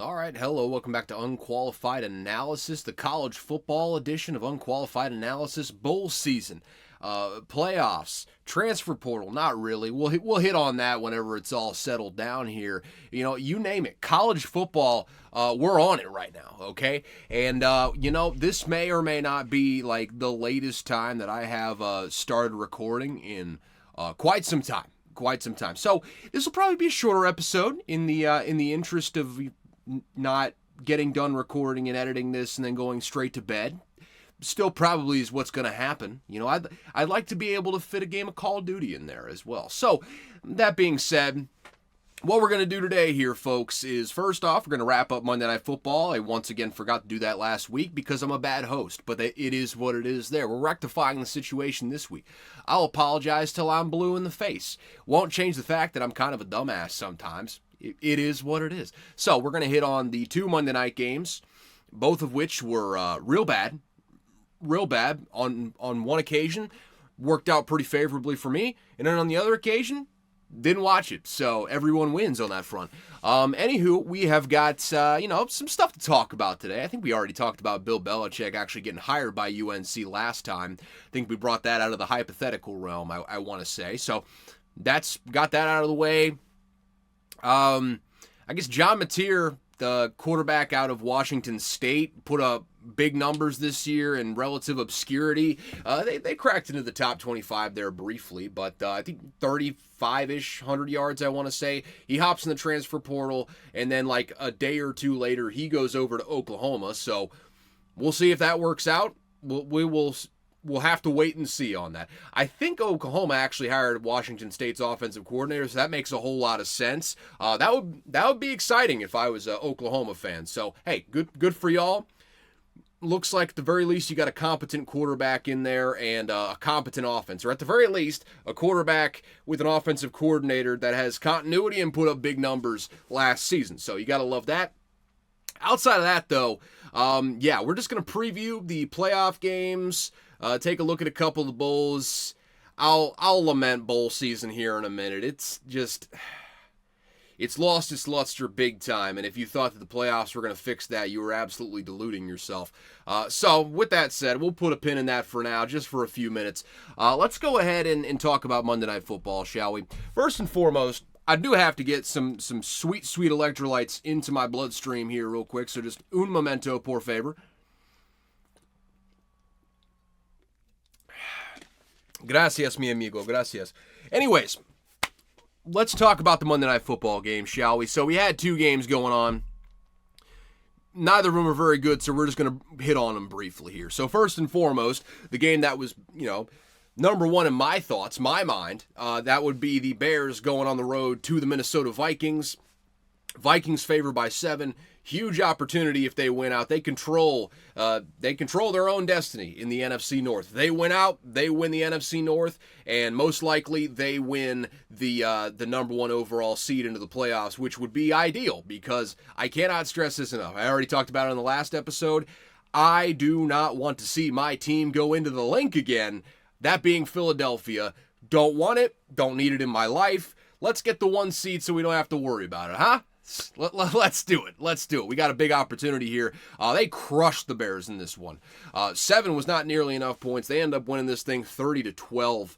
All right, hello, welcome back to Unqualified Analysis, the college football edition of Unqualified Analysis, bowl season, playoffs, transfer portal, not really. We'll hit on that whenever it's all settled down here. You know, you name it, college football, we're on it right now, okay? And, this may or may not be like the latest time that I have started recording in quite some time. So this will probably be a shorter episode in the interest of not getting done recording and editing this and then going straight to bed. Still probably is what's going to happen. You know, I'd like to be able to fit a game of Call of Duty in there as well. So that being said, what we're going to do today here, folks, is first off, we're going to wrap up Monday Night Football. I once again forgot to do that last week because I'm a bad host, but it is what it is there. We're rectifying the situation this week. I'll apologize till I'm blue in the face. Won't change the fact that I'm kind of a dumbass sometimes. It is what it is. So we're going to hit on the two Monday night games, both of which were real bad on one occasion. Worked out pretty favorably for me. And then on the other occasion, didn't watch it, so everyone wins on that front. Anywho, we have got, some stuff to talk about today. I think we already talked about Bill Belichick actually getting hired by UNC last time. I think we brought that out of the hypothetical realm, I want to say. So that's got that out of the way. I guess John Mateer, the quarterback out of Washington State, put up big numbers this year in relative obscurity. They cracked into the top 25 there briefly, but I think 35-ish, 100 yards, I want to say. He hops in the transfer portal, and then like a day or two later, he goes over to Oklahoma. So we'll see if that works out. We'll have to wait and see on that. I think Oklahoma actually hired Washington State's offensive coordinator, so that makes a whole lot of sense. That would be exciting if I was an Oklahoma fan. So, hey, good for y'all. Looks like at the very least you got a competent quarterback in there and a competent offense, or at the very least a quarterback with an offensive coordinator that has continuity and put up big numbers last season. So you got to love that. Outside of that, though, we're just going to preview the playoff games, take a look at a couple of the bowls. I'll lament bowl season here in a minute. It's lost its luster big time, and if you thought that the playoffs were going to fix that, you were absolutely deluding yourself. So with that said, we'll put a pin in that for now, just for a few minutes. Let's go ahead and talk about Monday Night Football, shall we? First and foremost, I do have to get some sweet electrolytes into my bloodstream here real quick, so just un momento, por favor. Gracias, mi amigo, gracias. Anyways, let's talk about the Monday Night Football game, shall we? So we had two games going on. Neither of them are very good, so we're just going to hit on them briefly here. So first and foremost, the game that was, number one in my thoughts, my mind, that would be the Bears going on the road to the Minnesota Vikings. Vikings favored by 7. Huge opportunity if they win out. They control their own destiny in the NFC North. They win out, they win the NFC North, and most likely they win the number one overall seed into the playoffs, which would be ideal because I cannot stress this enough. I already talked about it in the last episode. I do not want to see my team go into the link again, that being Philadelphia. Don't want it, don't need it in my life. Let's get the 1 seed so we don't have to worry about it, huh? Let's do it. We got a big opportunity here. They crushed the Bears in this one. 7 was not nearly enough points. They end up winning this thing 30-12.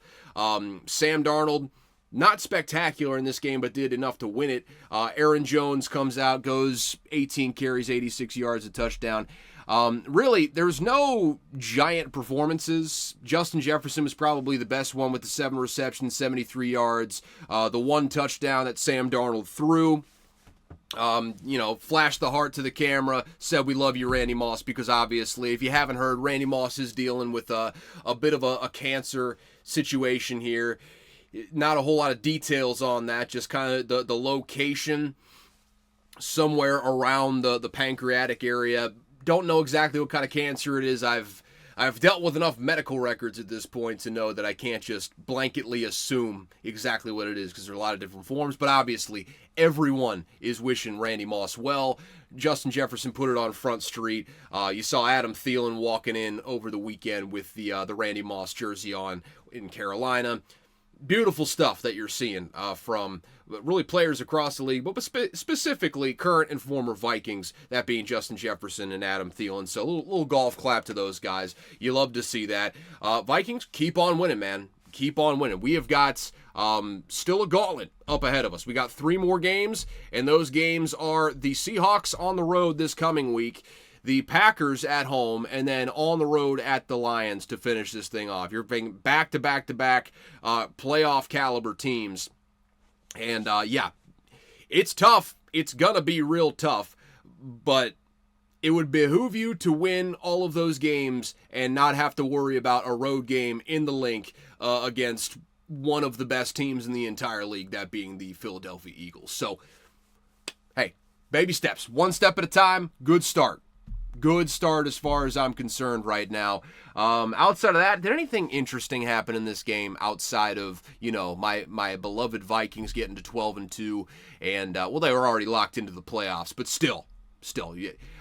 Sam Darnold, not spectacular in this game, but did enough to win it. Aaron Jones comes out, goes 18 carries, 86 yards, a touchdown. Really, there's no giant performances. Justin Jefferson was probably the best one with the 7 receptions, 73 yards. The 1 touchdown that Sam Darnold threw. Flashed the heart to the camera, said we love you, Randy Moss, because obviously, if you haven't heard, Randy Moss is dealing with a bit of a cancer situation here. Not a whole lot of details on that, just kind of the location somewhere around the pancreatic area. Don't know exactly what kind of cancer it is. I've dealt with enough medical records at this point to know that I can't just blanketly assume exactly what it is because there are a lot of different forms, but obviously everyone is wishing Randy Moss well. Justin Jefferson put it on Front Street. You saw Adam Thielen walking in over the weekend with the Randy Moss jersey on in Carolina. beautiful stuff that you're seeing from really players across the league, but specifically current and former Vikings, that being Justin Jefferson and Adam Thielen. So a little golf clap to those guys. You love to see that. Vikings, keep on winning, man. Keep on winning. We have got still a gauntlet up ahead of us. We got 3 more games, and those games are the Seahawks on the road this coming week, the Packers at home, and then on the road at the Lions to finish this thing off. You're being back-to-back-to-back playoff caliber teams. And, yeah, it's tough. It's going to be real tough. But it would behoove you to win all of those games and not have to worry about a road game in the Link against one of the best teams in the entire league, that being the Philadelphia Eagles. So, hey, baby steps. One step at a time. Good start. Good start as far as I'm concerned right now. Outside of that, did anything interesting happen in this game outside of, my beloved Vikings getting to 12-2 and, well, they were already locked into the playoffs, but still,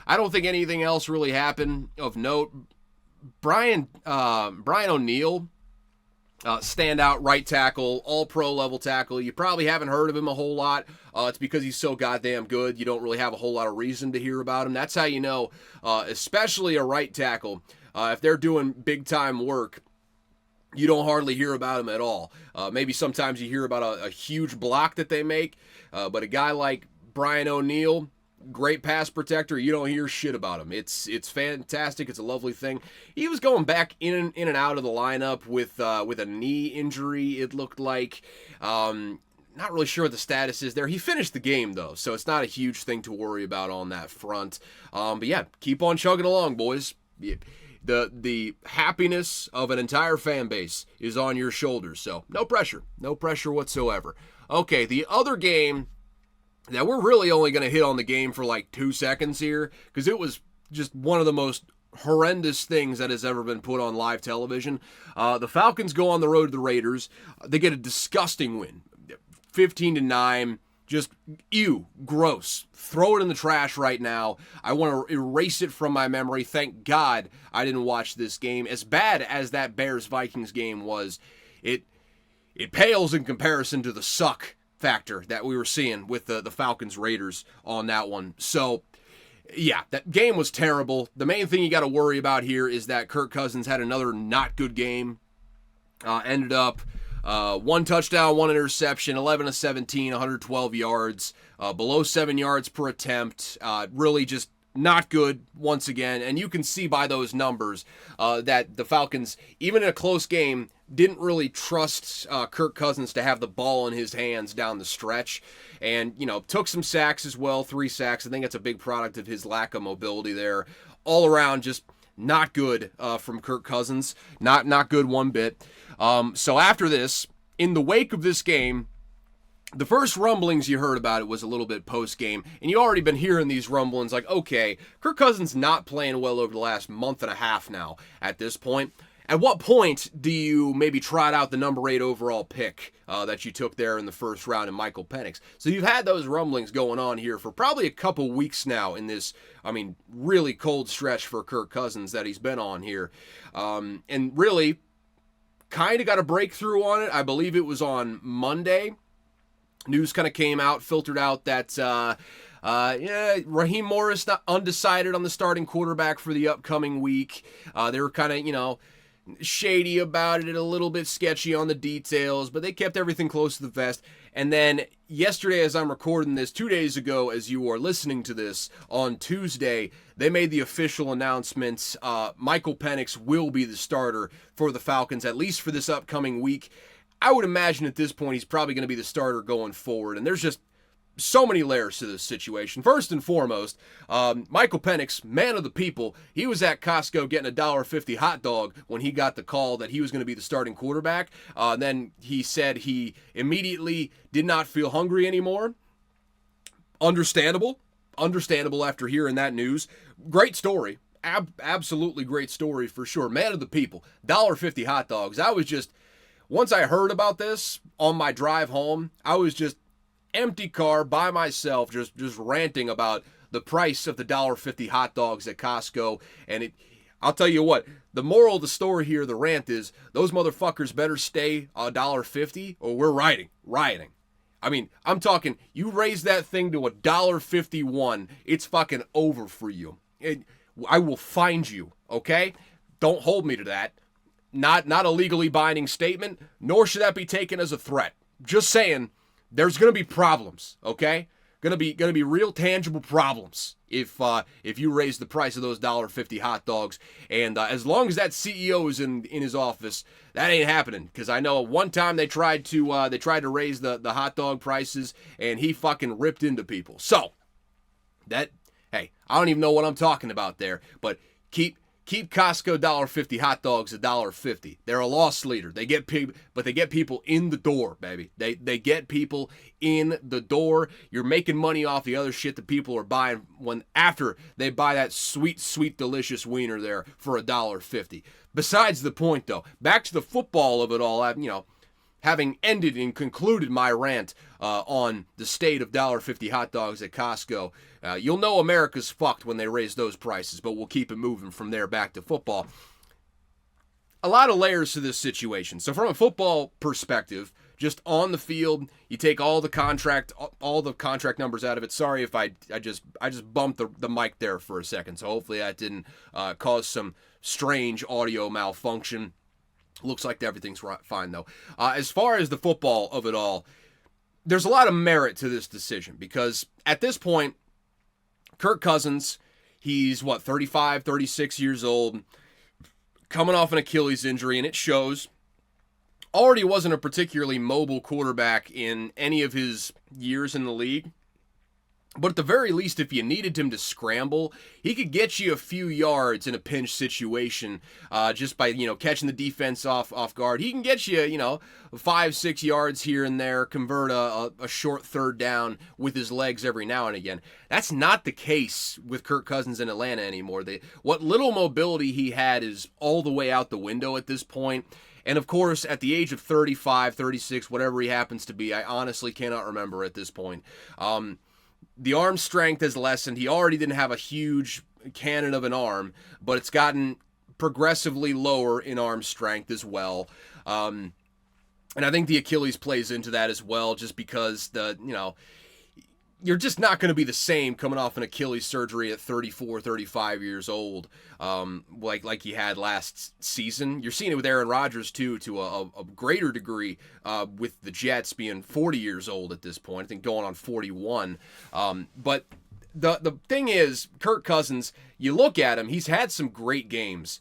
I don't think anything else really happened of note. Brian O'Neill, standout right tackle, all-pro level tackle. You probably haven't heard of him a whole lot. It's because he's so goddamn good. You don't really have a whole lot of reason to hear about him. That's how you know, especially a right tackle, if they're doing big-time work, you don't hardly hear about him at all. Maybe sometimes you hear about a huge block that they make, but a guy like Brian O'Neill, great pass protector, you don't hear shit about him. It's fantastic. It's a lovely thing. He was going back in and out of the lineup with a knee injury, it looked like. Not really sure what the status is there. He finished the game, though, so it's not a huge thing to worry about on that front. But yeah, keep on chugging along, boys. The happiness of an entire fan base is on your shoulders, so no pressure whatsoever. Okay, the other game that we're really only going to hit on the game for like 2 seconds here, because it was just one of the most horrendous things that has ever been put on live television. The Falcons go on the road to the Raiders. They get a disgusting win, 15-9. Just, ew, gross. Throw it in the trash right now. I want to erase it from my memory. Thank God I didn't watch this game. As bad as that Bears-Vikings game was, it pales in comparison to the suck factor that we were seeing with the Falcons-Raiders on that one. So, yeah, that game was terrible. The main thing you got to worry about here is that Kirk Cousins had another not good game. Ended up 1 touchdown, 1 interception, 11-17, 112 yards, below 7 yards per attempt. Really just not good once again. And you can see by those numbers that the Falcons, even in a close game, didn't really trust Kirk Cousins to have the ball in his hands down the stretch. And, took some sacks as well, 3 sacks. I think that's a big product of his lack of mobility there. All around, just not good from Kirk Cousins. Not good one bit. So after this, in the wake of this game, the first rumblings you heard about it was a little bit post-game, and you already been hearing these rumblings like, okay, Kirk Cousins not playing well over the last month and a half now at this point. At what point do you maybe trot out the number 8 overall pick that you took there in the first round in Michael Penix? So you've had those rumblings going on here for probably a couple weeks now in this, really cold stretch for Kirk Cousins that he's been on here. And really kind of got a breakthrough on it. I believe it was on Monday. News kind of came out, filtered out that Raheem Morris not undecided on the starting quarterback for the upcoming week. They were kind of, shady about it, a little bit sketchy on the details, but they kept everything close to the vest. And then yesterday, as I'm recording this, 2 days ago, as you are listening to this on Tuesday, they made the official announcement. Michael Penix will be the starter for the Falcons, at least for this upcoming week. I would imagine at this point he's probably going to be the starter going forward, and there's just so many layers to this situation. First and foremost, Michael Penix, man of the people, he was at Costco getting a $1.50 hot dog when he got the call that he was going to be the starting quarterback. Then he said he immediately did not feel hungry anymore. Understandable after hearing that news. Great story. Absolutely great story for sure. Man of the people, $1.50 hot dogs. Once I heard about this on my drive home, I was just empty car by myself, just ranting about the price of the $1.50 hot dogs at Costco. And I'll tell you what, the moral of the story here, the rant is, those motherfuckers better stay $1.50 or we're rioting. I mean, I'm talking, you raise that thing to $1.51, it's fucking over for you. I will find you, okay? Don't hold me to that. Not a legally binding statement, nor should that be taken as a threat. Just saying, there's going to be problems, okay? Gonna be real tangible problems if you raise the price of those $1.50 hot dogs. And as long as that CEO is in his office, that ain't happening. Because I know one time they tried to raise the hot dog prices, and he fucking ripped into people. So hey, I don't even know what I'm talking about there, but keep Costco $1.50 hot dogs $1.50. They're a loss leader. They get people in the door, baby. They get people in the door. You're making money off the other shit that people are buying after they buy that sweet, sweet, delicious wiener there for $1.50. Besides the point, though, back to the football of it all. Having ended and concluded my rant on the state of $1.50 hot dogs at Costco, you'll know America's fucked when they raise those prices, but we'll keep it moving from there back to football. A lot of layers to this situation. So from a football perspective, just on the field, you take all the contract numbers out of it. Sorry if I just bumped the mic there for a second, so hopefully that didn't cause some strange audio malfunction. Looks like everything's fine, though. As far as the football of it all, there's a lot of merit to this decision because at this point, Kirk Cousins, he's 35, 36 years old, coming off an Achilles injury, and it shows. Already wasn't a particularly mobile quarterback in any of his years in the league. But at the very least, if you needed him to scramble, he could get you a few yards in a pinch situation just by, catching the defense off guard. He can get you, 5-6 yards here and there, convert a short third down with his legs every now and again. That's not the case with Kirk Cousins in Atlanta anymore. What little mobility he had is all the way out the window at this point. And of course, at the age of 35, 36, whatever he happens to be, I honestly cannot remember at this point. The arm strength has lessened. He already didn't have a huge cannon of an arm, but it's gotten progressively lower in arm strength as well. And I think the Achilles plays into that as well, just because you're just not going to be the same coming off an Achilles surgery at 34, 35 years old, like he had last season. You're seeing it with Aaron Rodgers, too, to a greater degree, with the Jets being 40 years old at this point, I think going on 41. But the thing is, Kirk Cousins, you look at him, he's had some great games.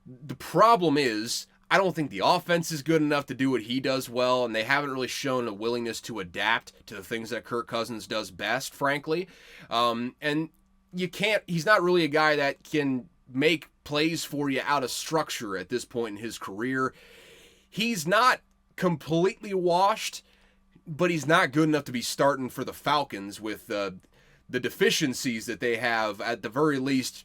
The problem is, I don't think the offense is good enough to do what he does well, and they haven't really shown a willingness to adapt to the things that Kirk Cousins does best, frankly. And he's not really a guy that can make plays for you out of structure at this point in his career. He's not completely washed, but he's not good enough to be starting for the Falcons with the deficiencies that they have, at the very least,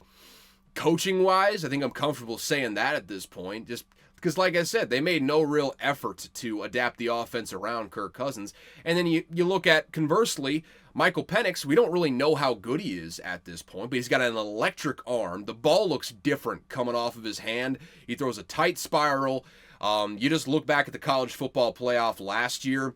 coaching-wise. I think I'm comfortable saying that at this point, just because, like I said, they made no real effort to adapt the offense around Kirk Cousins. And then you look at, conversely, Michael Penix. We don't really know how good he is at this point, but he's got an electric arm. The ball looks different coming off of his hand. He throws a tight spiral. You just look back at the college football playoff last year.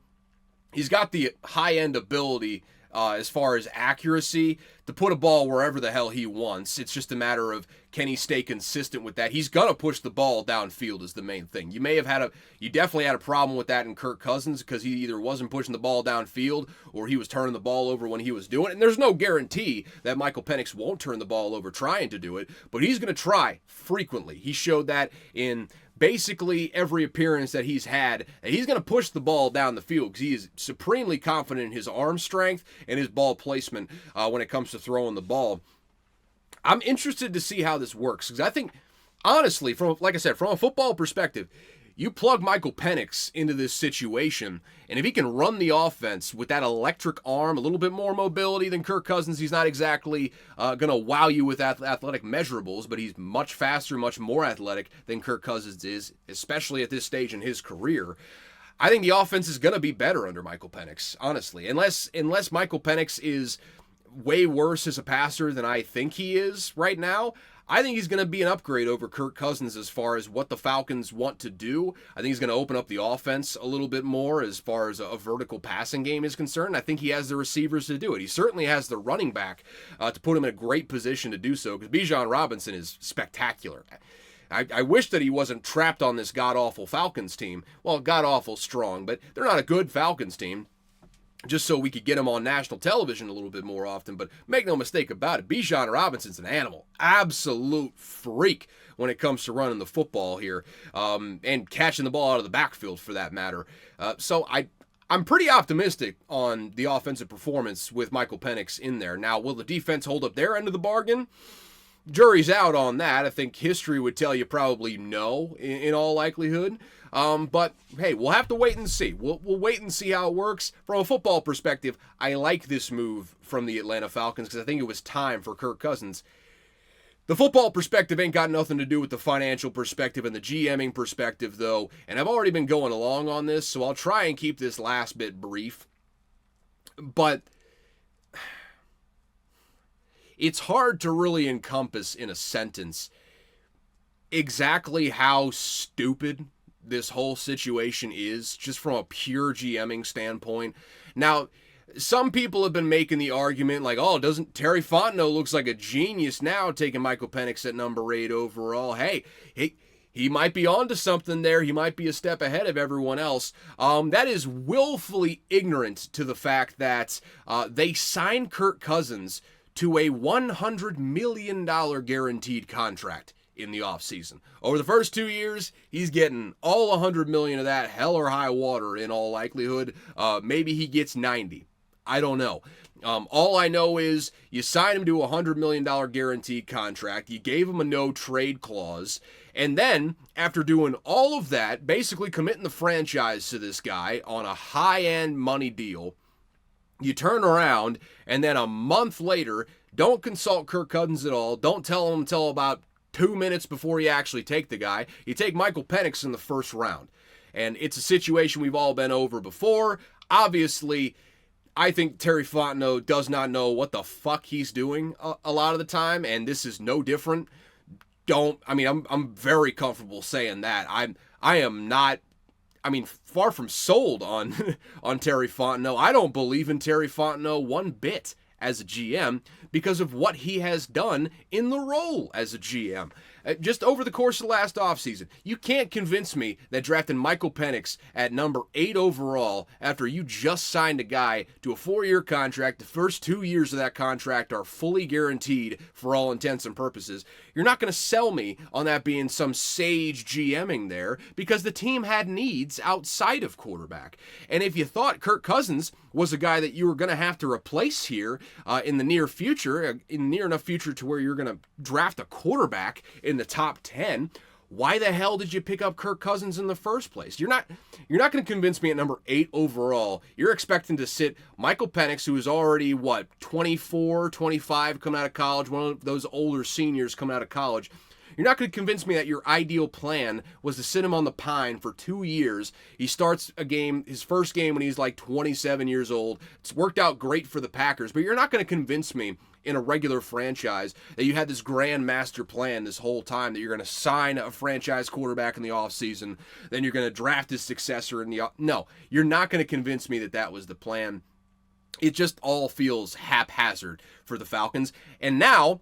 He's got the high-end ability as far as accuracy to put a ball wherever the hell he wants. It's just a matter of, can he stay consistent with that? He's going to push the ball downfield is the main thing. You definitely had a problem with that in Kirk Cousins because he either wasn't pushing the ball downfield or he was turning the ball over when he was doing it. And there's no guarantee that Michael Penix won't turn the ball over trying to do it, but he's going to try frequently. He showed that in basically every appearance that he's had, and he's going to push the ball down the field because he is supremely confident in his arm strength and his ball placement when it comes to throwing the ball. I'm interested to see how this works because I think, honestly, from a football perspective, you plug Michael Penix into this situation, and if he can run the offense with that electric arm, a little bit more mobility than Kirk Cousins, he's not exactly going to wow you with athletic measurables, but he's much faster, much more athletic than Kirk Cousins is, especially at this stage in his career. I think the offense is going to be better under Michael Penix, honestly, unless Michael Penix is way worse as a passer than I think he is right now. I think he's going to be an upgrade over Kirk Cousins as far as what the Falcons want to do. I think he's going to open up the offense a little bit more as far as a vertical passing game is concerned. I think he has the receivers to do it. He certainly has the running back to put him in a great position to do so, because Bijan Robinson is spectacular. I wish that he wasn't trapped on this god-awful Falcons team. Well, god-awful strong, but they're not a good Falcons team, just so we could get him on national television a little bit more often. But make no mistake about it, Bijan Robinson's an animal. Absolute freak when it comes to running the football here, and catching the ball out of the backfield for that matter. So I'm pretty optimistic on the offensive performance with Michael Penix in there. Now, will the defense hold up their end of the bargain? Jury's out on that. I think history would tell you probably no, in all likelihood. But hey, we'll have to wait and see. We'll wait and see how it works. From a football perspective, I like this move from the Atlanta Falcons because I think it was time for Kirk Cousins. The football perspective ain't got nothing to do with the financial perspective and the GMing perspective, though. And I've already been going along on this, so I'll try and keep this last bit brief. But it's hard to really encompass in a sentence exactly how stupid this whole situation is, just from a pure GMing standpoint. Now, some people have been making the argument like, oh, doesn't Terry Fontenot looks like a genius now taking Michael Penix at number 8 overall. Hey, he might be onto something there. He might be a step ahead of everyone else. That is willfully ignorant to the fact that they signed Kirk Cousins to a $100 million guaranteed contract in the offseason. Over the first 2 years, he's getting all $100 million of that, hell or high water in all likelihood. Maybe he gets 90. I don't know. All I know is you signed him to a $100 million guaranteed contract. You gave him a no-trade clause. And then, after doing all of that, basically committing the franchise to this guy on a high-end money deal, you turn around, and then a month later, don't consult Kirk Cousins at all. Don't tell him until about 2 minutes before you actually take the guy. You take Michael Penix in the first round. And it's a situation we've all been over before. Obviously, I think Terry Fontenot does not know what the fuck he's doing a lot of the time, and this is no different. I'm very comfortable saying that. I am not, far from sold on on Terry Fontenot. I don't believe in Terry Fontenot one bit as a GM because of what he has done in the role as a GM. Just over the course of the last offseason, you can't convince me that drafting Michael Penix at number 8 overall after you just signed a guy to a 4-year contract, the first 2 years of that contract are fully guaranteed for all intents and purposes. You're not going to sell me on that being some sage GMing there because the team had needs outside of quarterback. And if you thought Kirk Cousins was a guy that you were going to have to replace here in the near future, in near enough future to where you're going to draft a quarterback in the top 10, why the hell did you pick up Kirk Cousins in the first place? You're not going to convince me at number 8 overall. You're expecting to sit Michael Penix, who is already, 24, 25 coming out of college, one of those older seniors coming out of college. You're not going to convince me that your ideal plan was to sit him on the pine for 2 years. He starts a game, his first game when he's like 27 years old. It's worked out great for the Packers, but you're not going to convince me in a regular franchise that you had this grand master plan this whole time, that you're going to sign a franchise quarterback in the offseason, then you're going to draft his successor in the No, you're not going to convince me that that was the plan. It just all feels haphazard for the Falcons. And now,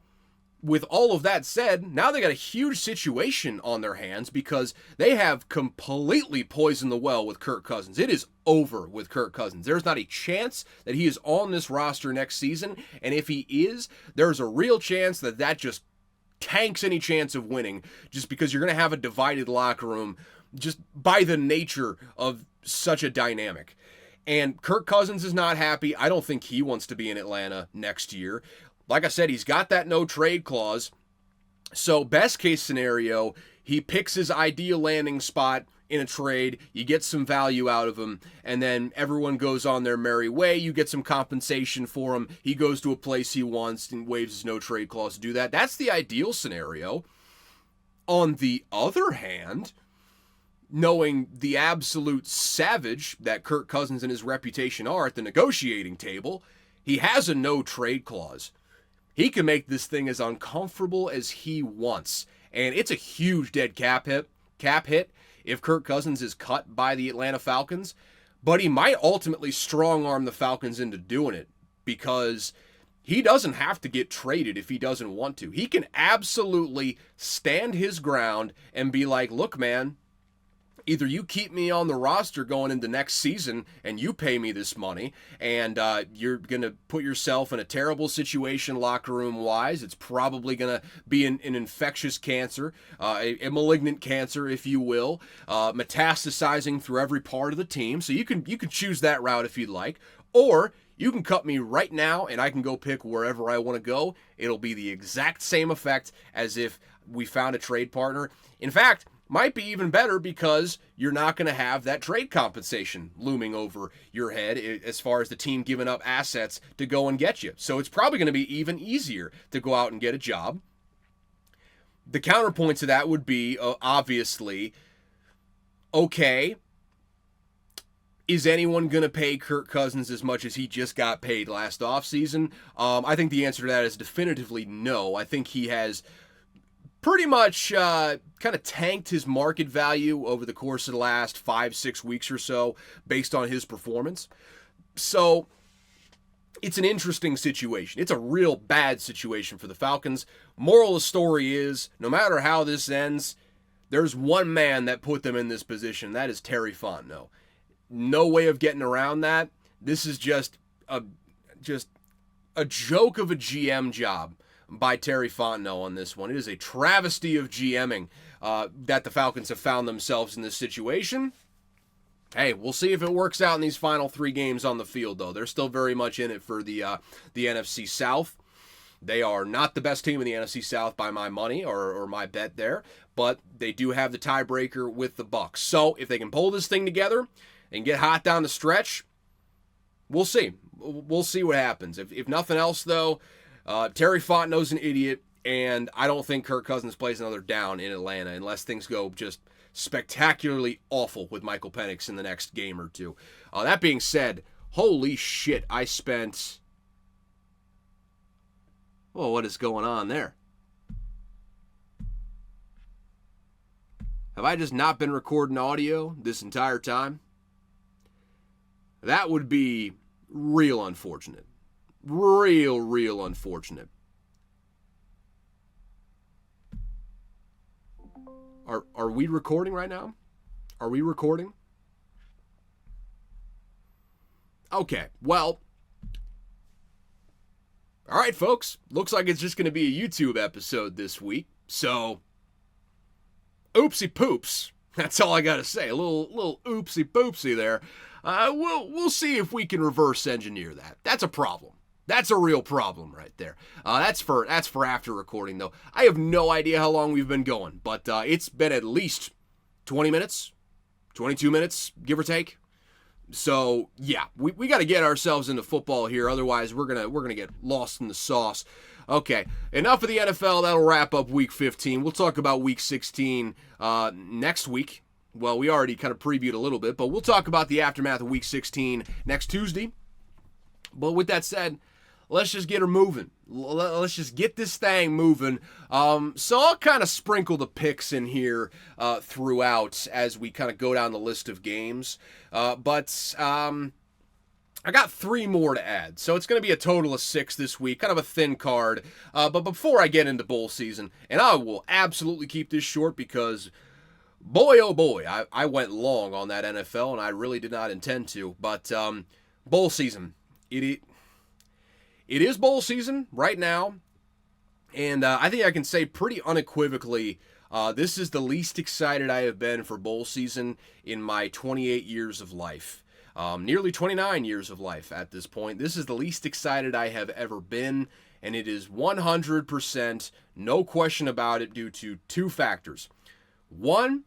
with all of that said, now they got a huge situation on their hands because they have completely poisoned the well with Kirk Cousins. It is over with Kirk Cousins. There's not a chance that he is on this roster next season, and if he is, there's a real chance that that just tanks any chance of winning, just because you're going to have a divided locker room just by the nature of such a dynamic. And Kirk Cousins is not happy. I don't think he wants to be in Atlanta next year. Like I said, he's got that no-trade clause. So best case scenario, he picks his ideal landing spot in a trade. You get some value out of him, and then everyone goes on their merry way. You get some compensation for him. He goes to a place he wants and waives his no-trade clause to do that. That's the ideal scenario. On the other hand, knowing the absolute savage that Kirk Cousins and his reputation are at the negotiating table, he has a no-trade clause. he can make this thing as uncomfortable as he wants. And it's a huge dead cap hit if Kirk Cousins is cut by the Atlanta Falcons. But he might ultimately strong-arm the Falcons into doing it, because he doesn't have to get traded if he doesn't want to. He can absolutely stand his ground and be like, look, man, either you keep me on the roster going into next season and you pay me this money, and you're going to put yourself in a terrible situation locker room-wise. It's probably going to be an infectious cancer, a malignant cancer, if you will, metastasizing through every part of the team. So you can choose that route if you'd like. Or you can cut me right now and I can go pick wherever I want to go. It'll be the exact same effect as if we found a trade partner. In fact, might be even better, because you're not going to have that trade compensation looming over your head as far as the team giving up assets to go and get you. So it's probably going to be even easier to go out and get a job. The counterpoint to that would be, obviously, okay, is anyone going to pay Kirk Cousins as much as he just got paid last offseason? I think the answer to that is definitively no. I think he has pretty much kind of tanked his market value over the course of the last 5-6 weeks or so based on his performance. So it's an interesting situation. It's a real bad situation for the Falcons. Moral of the story is, no matter how this ends, there's one man that put them in this position. That is Terry Fontenot. No way of getting around that. This is just a joke of a GM job by Terry Fontenot on this one. It is a travesty of GMing that the Falcons have found themselves in this situation. Hey, we'll see if it works out in these final 3 games on the field, though. They're still very much in it for the NFC South. They are not the best team in the NFC South by my money or my bet there, but they do have the tiebreaker with the Bucs. So if they can pull this thing together and get hot down the stretch, we'll see. We'll see what happens. If nothing else, though, Terry Fontenot's an idiot, and I don't think Kirk Cousins plays another down in Atlanta unless things go just spectacularly awful with Michael Penix in the next game or two. That being said, holy shit, I spent... Well, what is going on there? Have I just not been recording audio this entire time? That would be real unfortunate. Real unfortunate. Are we recording right now? Are we recording? Okay, well, all right, folks. Looks like it's just going to be a YouTube episode this week. So, oopsie poops. That's all I got to say. A little oopsie poopsie there. We'll see if we can reverse engineer that. That's a problem. That's a real problem right there. That's for after recording, though. I have no idea how long we've been going, but it's been at least 20 minutes, 22 minutes, give or take. So yeah, we got to get ourselves into football here, otherwise we're gonna get lost in the sauce. Okay, enough of the NFL. That'll wrap up Week 15. We'll talk about Week 16 next week. Well, we already kind of previewed a little bit, but we'll talk about the aftermath of Week 16 next Tuesday. But with that said, let's just get her moving. Let's just get this thing moving. So I'll kind of sprinkle the picks in here throughout as we kind of go down the list of games. But I got 3 more to add. So it's going to be a total of 6 this week. Kind of a thin card. But before I get into bowl season, and I will absolutely keep this short because, boy, oh boy, I went long on that NFL, and I really did not intend to. But bowl season. It is bowl season right now, and I think I can say pretty unequivocally this is the least excited I have been for bowl season in my 28 years of life. Nearly 29 years of life at this point. This is the least excited I have ever been, and it is 100%, no question about it, due to 2 factors. One,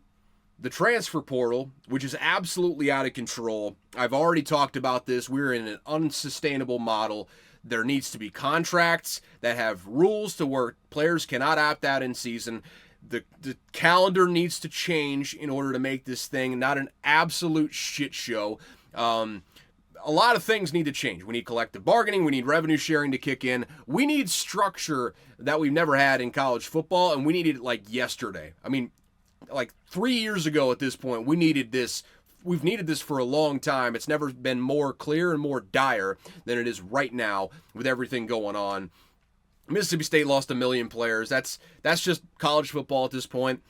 the transfer portal, which is absolutely out of control. I've already talked about this. We're in an unsustainable model. There needs to be contracts that have rules to where players cannot opt out in season. The calendar needs to change in order to make this thing not an absolute shit show. a lot of things need to change. We need collective bargaining. We need revenue sharing to kick in. We need structure that we've never had in college football, and we needed it like yesterday. I mean, like 3 years ago at this point, we needed this. We've needed this for a long time. It's never been more clear and more dire than it is right now with everything going on. Mississippi State lost 1 million players. That's just college football at this point.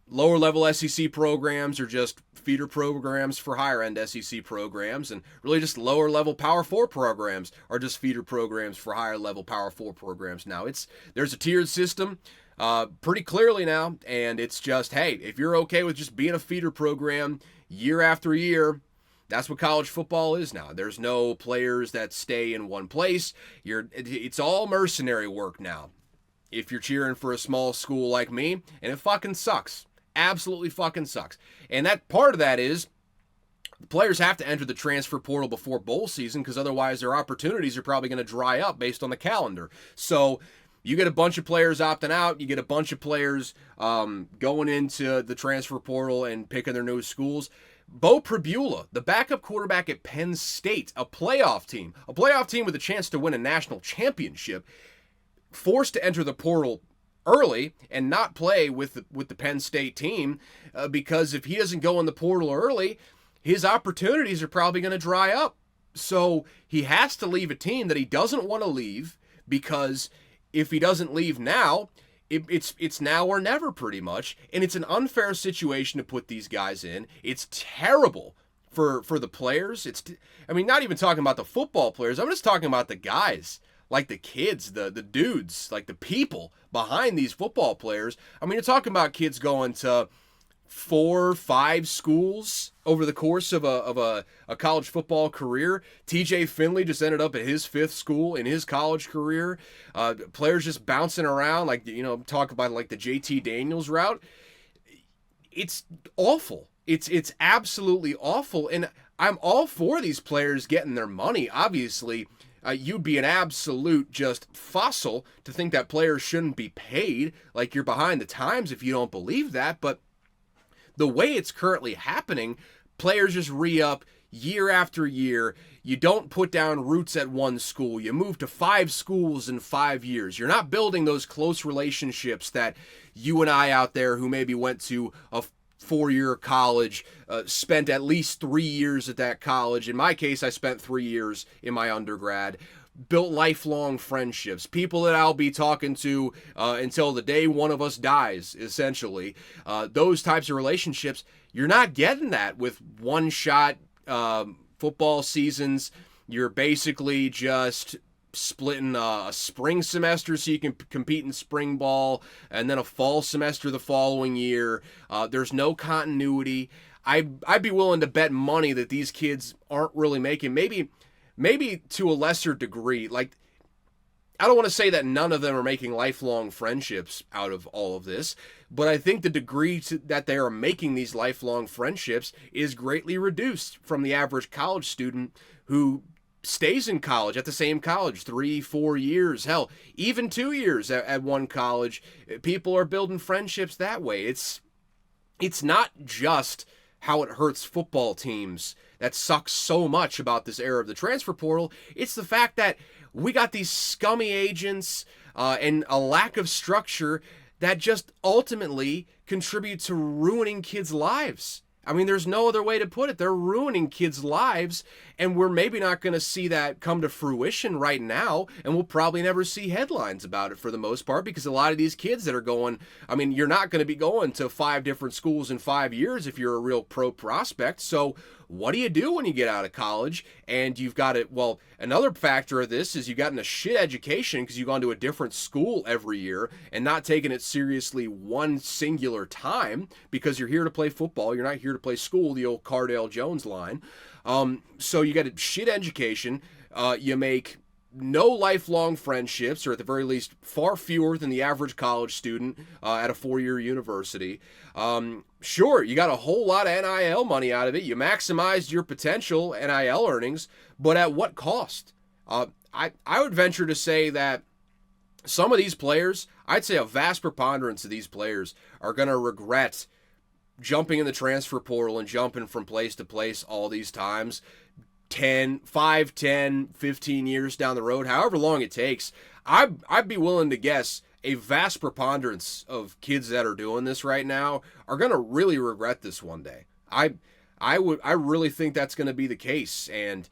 Lower level SEC programs are just feeder programs for higher end SEC programs, and really just lower level Power 4 programs are just feeder programs for higher level Power 4 programs now. There's a tiered system pretty clearly now, and it's just, hey, if you're okay with just being a feeder program year after year, that's what college football is now. There's no players that stay in one place. It's all mercenary work now. If you're cheering for a small school like me, and it fucking sucks. Absolutely fucking sucks. And that part of that is the players have to enter the transfer portal before bowl season, because otherwise their opportunities are probably going to dry up based on the calendar. So you get a bunch of players opting out. You get a bunch of players going into the transfer portal and picking their new schools. Bo Pribula, the backup quarterback at Penn State, a playoff team with a chance to win a national championship, forced to enter the portal early and not play with the Penn State team because if he doesn't go in the portal early, his opportunities are probably going to dry up. So he has to leave a team that he doesn't want to leave, because if he doesn't leave now, it's now or never pretty much. And it's an unfair situation to put these guys in. It's terrible for the players. I mean, not even talking about the football players. I'm just talking about the guys. Like the kids, the dudes, like the people behind these football players. I mean, you're talking about kids going to 4, 5 schools over the course of a college football career. TJ Finley just ended up at his 5th school in his college career. Players just bouncing around, like, talk about like the JT Daniels route. It's awful. It's absolutely awful. And I'm all for these players getting their money, obviously. You'd be an absolute just fossil to think that players shouldn't be paid. Like, you're behind the times if you don't believe that. But the way it's currently happening, players just re-up year after year. You don't put down roots at one school. You move to 5 schools in 5 years. You're not building those close relationships that you and I out there who maybe went to a 4-year college, spent at least 3 years at that college. In my case, I spent 3 years in my undergrad, built lifelong friendships, people that I'll be talking to until the day one of us dies, essentially. Those types of relationships, you're not getting that with one-shot football seasons. You're basically just splitting a spring semester so you can compete in spring ball, and then a fall semester the following year. There's no continuity. I'd be willing to bet money that these kids aren't really making, maybe to a lesser degree. Like, I don't want to say that none of them are making lifelong friendships out of all of this, but I think the degree that they are making these lifelong friendships is greatly reduced from the average college student who stays in college, at the same college, 3-4 years, hell, even 2 years at one college. People are building friendships that way. It's not just how it hurts football teams that sucks so much about this era of the transfer portal. It's the fact that we got these scummy agents and a lack of structure that just ultimately contribute to ruining kids' lives. I mean, there's no other way to put it. They're ruining kids' lives, and we're maybe not going to see that come to fruition right now, and we'll probably never see headlines about it for the most part, because a lot of these kids that are going, I mean, you're not going to be going to 5 different schools in 5 years if you're a real pro prospect. So what do you do when you get out of college and you've got it? Well, another factor of this is you've gotten a shit education because you've gone to a different school every year and not taking it seriously one singular time because you're here to play football. You're not here to play school, the old Cardale Jones line. So you got a shit education. You make no lifelong friendships, or at the very least far fewer than the average college student at a 4-year university. Sure, you got a whole lot of NIL money out of it. You maximized your potential NIL earnings, but at what cost? I would venture to say that some of these players, I'd say a vast preponderance of these players, are going to regret jumping in the transfer portal and jumping from place to place all these times, 5, 10, 15 years down the road, however long it takes, I'd be willing to guess a vast preponderance of kids that are doing this right now are going to really regret this one day. I really think that's going to be the case, and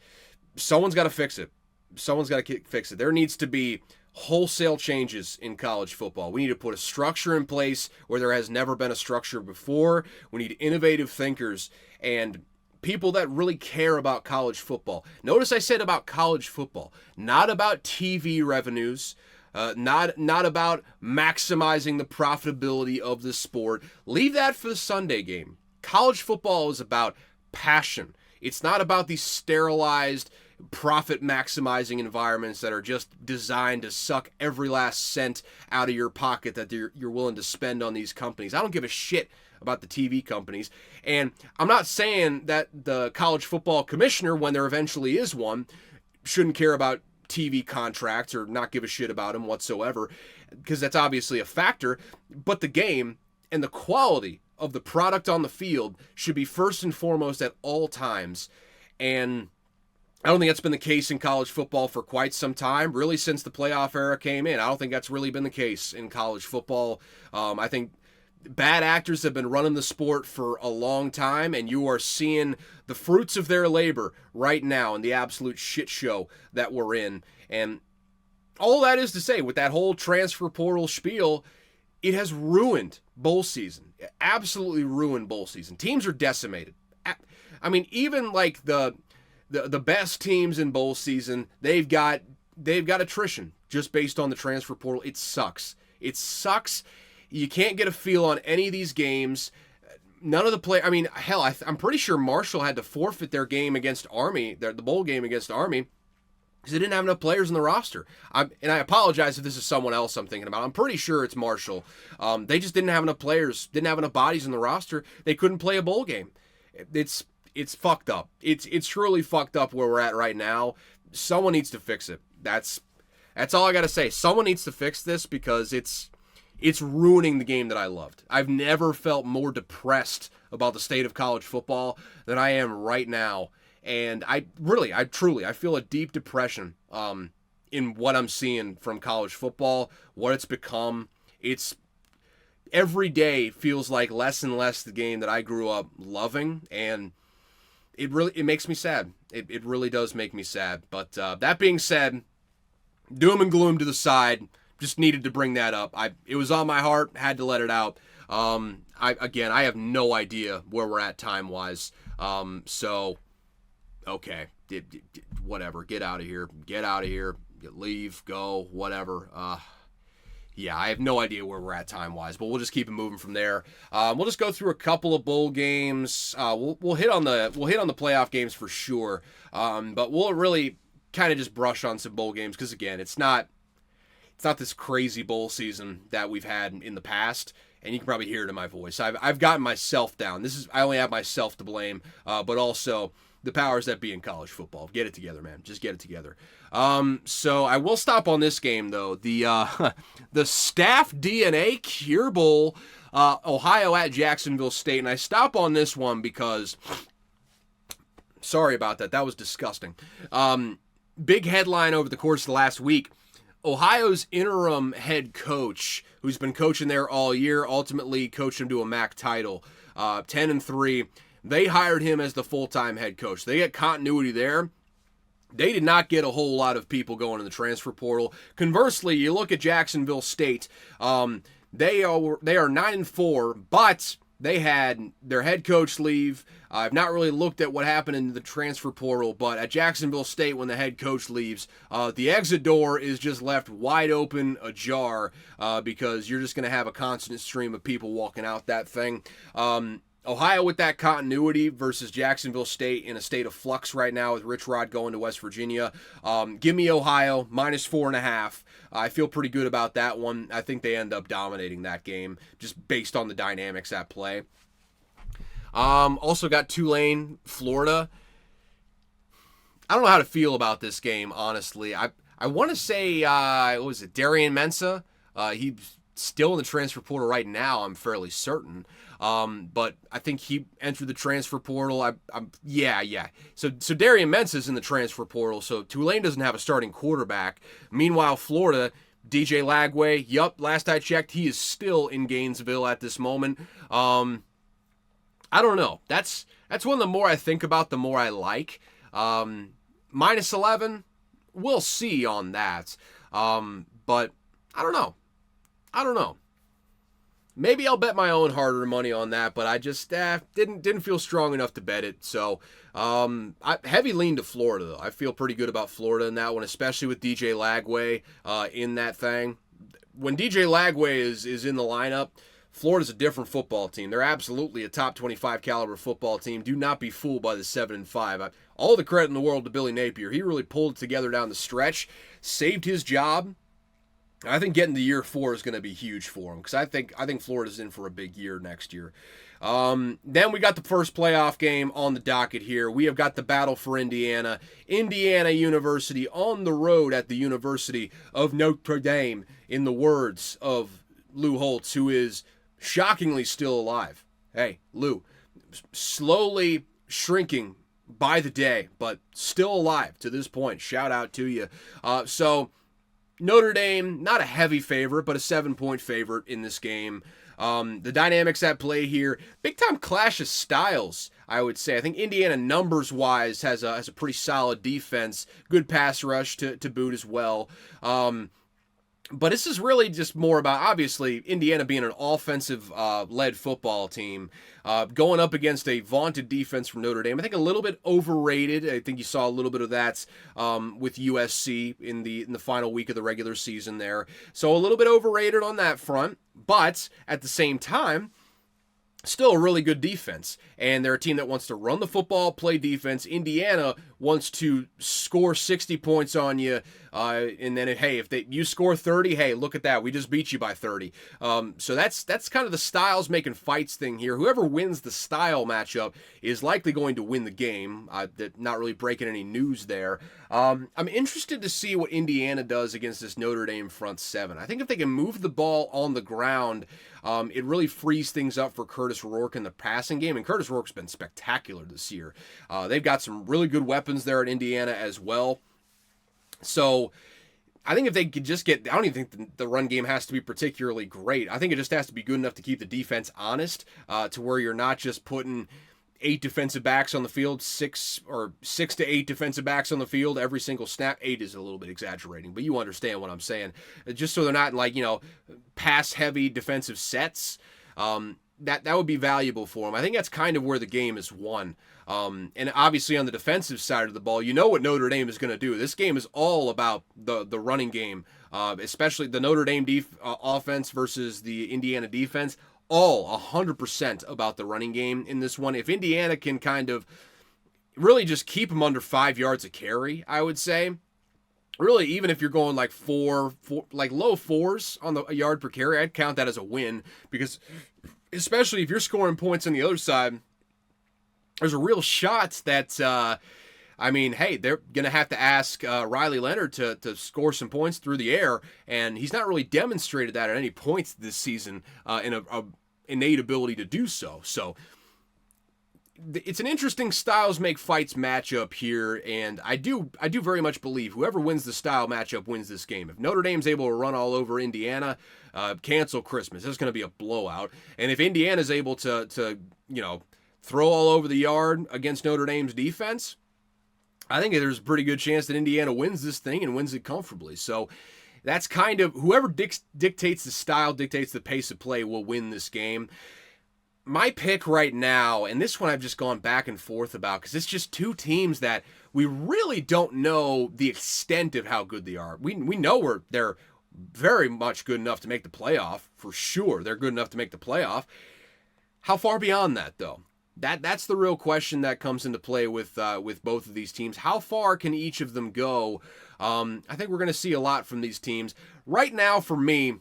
someone's got to fix it. Someone's got to fix it. There needs to be wholesale changes in college football. We need to put a structure in place where there has never been a structure before. We need innovative thinkers and people that really care about college football. Notice I said about college football, not about TV revenues, not about maximizing the profitability of the sport. Leave that for the Sunday game. College football is about passion. It's not about these sterilized, profit-maximizing environments that are just designed to suck every last cent out of your pocket that you're willing to spend on these companies. I don't give a shit about the TV companies. And I'm not saying that the college football commissioner, when there eventually is one, shouldn't care about TV contracts or not give a shit about them whatsoever, because that's obviously a factor. But the game and the quality of the product on the field should be first and foremost at all times. And I don't think that's been the case in college football for quite some time, really since the playoff era came in. I don't think that's really been the case in college football. I think bad actors have been running the sport for a long time, and you are seeing the fruits of their labor right now in the absolute shit show that we're in. And all that is to say, with that whole transfer portal spiel, it has ruined bowl season. It absolutely ruined bowl season. Teams are decimated. I mean, even like the best teams in bowl season, they've got attrition just based on the transfer portal. It sucks. It sucks. You can't get a feel on any of these games. None of the play. I mean, hell, I'm pretty sure Marshall had to forfeit their game against Army, the bowl game against Army, because they didn't have enough players in the roster. And I apologize if this is someone else I'm thinking about. I'm pretty sure it's Marshall. They just didn't have enough players, didn't have enough bodies in the roster. They couldn't play a bowl game. It's fucked up. It's truly fucked up where we're at right now. Someone needs to fix it. That's all I got to say. Someone needs to fix this because it's ruining the game that I loved. I've never felt more depressed about the state of college football than I am right now. And I feel a deep depression in what I'm seeing from college football, what it's become. It's every day feels like less and less the game that I grew up loving, and it makes me sad. It really does make me sad. But that being said, doom and gloom to the side. Just needed to bring that up. It was on my heart. Had to let it out. I have no idea where we're at time-wise. So, okay. Whatever. Get out of here. Get out of here. Leave. Go. Whatever. Yeah, I have no idea where we're at time-wise, but we'll just keep it moving from there. We'll just go through a couple of bowl games. We'll hit on the playoff games for sure. But we'll really kind of just brush on some bowl games because, again, it's not this crazy bowl season that we've had in the past, and you can probably hear it in my voice. I've gotten myself down. I only have myself to blame, but also the powers that be in college football. Get it together, man. Just get it together. So I will stop on this game though. The Staff DNA Cure Bowl, Ohio at Jacksonville State, and I stop on this one because sorry about that. That was disgusting. Big headline over the course of the last week. Ohio's interim head coach, who's been coaching there all year, ultimately coached him to a MAC title, 10-3. They hired him as the full-time head coach. They get continuity there. They did not get a whole lot of people going in the transfer portal. Conversely, you look at Jacksonville State. They are 9-4, but they had their head coach leave. I've not really looked at what happened in the transfer portal, but at Jacksonville State, when the head coach leaves, the exit door is just left wide open, ajar, because you're just going to have a constant stream of people walking out that thing. Ohio with that continuity versus Jacksonville State in a state of flux right now with Rich Rod going to West Virginia. Give me Ohio, -4.5. I feel pretty good about that one. I think they end up dominating that game just based on the dynamics at play. Also got Tulane, Florida. I don't know how to feel about this game, honestly. I want to say, what was it, Darian Mensah? He still in the transfer portal right now, I'm fairly certain. But I think he entered the transfer portal. Yeah. So Darian Mensah's in the transfer portal. So Tulane doesn't have a starting quarterback. Meanwhile, Florida, DJ Lagway, last I checked, he is still in Gainesville at this moment. I don't know. That's one the more I think about, the more I like. Minus 11, we'll see on that. But I don't know. Maybe I'll bet my own hard-earned money on that, but I just didn't feel strong enough to bet it. So I heavy lean to Florida, though. I feel pretty good about Florida in that one, especially with DJ Lagway in that thing. When DJ Lagway is in the lineup, Florida's a different football team. They're absolutely a top 25 caliber football team. Do not be fooled by the 7-5. All the credit in the world to Billy Napier. He really pulled it together down the stretch, saved his job. I think getting to year 4 is going to be huge for him because I think Florida's in for a big year next year. Then we got the first playoff game on the docket here. We have got the battle for Indiana. Indiana University on the road at the University of Notre Dame, in the words of Lou Holtz, who is shockingly still alive. Hey, Lou, slowly shrinking by the day, but still alive to this point. Shout out to you. So Notre Dame, not a heavy favorite, but a 7-point favorite in this game. The dynamics at play here, big time clash of styles, I would say. I think Indiana, numbers wise, has a pretty solid defense, good pass rush to boot as well. But this is really just more about, obviously, Indiana being an offensive-led football team, going up against a vaunted defense from Notre Dame. I think a little bit overrated. I think you saw a little bit of that with USC in the final week of the regular season there. So a little bit overrated on that front, but at the same time, still a really good defense. And they're a team that wants to run the football, play defense. Indiana wants to score 60 points on you. And then, hey, if you score 30, hey, look at that. We just beat you by 30. So that's kind of the styles making fights thing here. Whoever wins the style matchup is likely going to win the game. Not really breaking any news there. I'm interested to see what Indiana does against this Notre Dame front seven. I think if they can move the ball on the ground, it really frees things up for Curtis Rourke in the passing game. And Curtis Rourke's been spectacular this year. They've got some really good weapons there at Indiana as well. So I think if they could just get, I don't even think the run game has to be particularly great. I think it just has to be good enough to keep the defense honest, to where you're not just putting 8 defensive backs on the field, 6 to 8 defensive backs on the field every single snap. 8 is a little bit exaggerating, but you understand what I'm saying. Just so they're not in pass-heavy defensive sets. That would be valuable for them. I think that's kind of where the game is won. And obviously on the defensive side of the ball, you know what Notre Dame is going to do. This game is all about the running game, especially the Notre Dame offense versus the Indiana defense. All 100% about the running game in this one. If Indiana can kind of really just keep them under 5 yards a carry, I would say. Really, even if you're going like four like low 4s on the yard per carry, I'd count that as a win, because especially if you're scoring points on the other side, there's a real shot that, hey, they're going to have to ask Riley Leonard to score some points through the air, and he's not really demonstrated that at any points this season in a innate ability to do so. So it's an interesting styles make fights matchup here, and I do very much believe whoever wins the style matchup wins this game. If Notre Dame's able to run all over Indiana, cancel Christmas. It's going to be a blowout. And if Indiana's able to throw all over the yard against Notre Dame's defense, I think there's a pretty good chance that Indiana wins this thing and wins it comfortably. So that's kind of whoever dictates the style, dictates the pace of play will win this game. My pick right now, and this one I've just gone back and forth about because it's just two teams that we really don't know the extent of how good they are. We know they're very much good enough to make the playoff, for sure. They're good enough to make the playoff. How far beyond that, though? That's the real question that comes into play with both of these teams. How far can each of them go? I think we're going to see a lot from these teams. Right now, for me,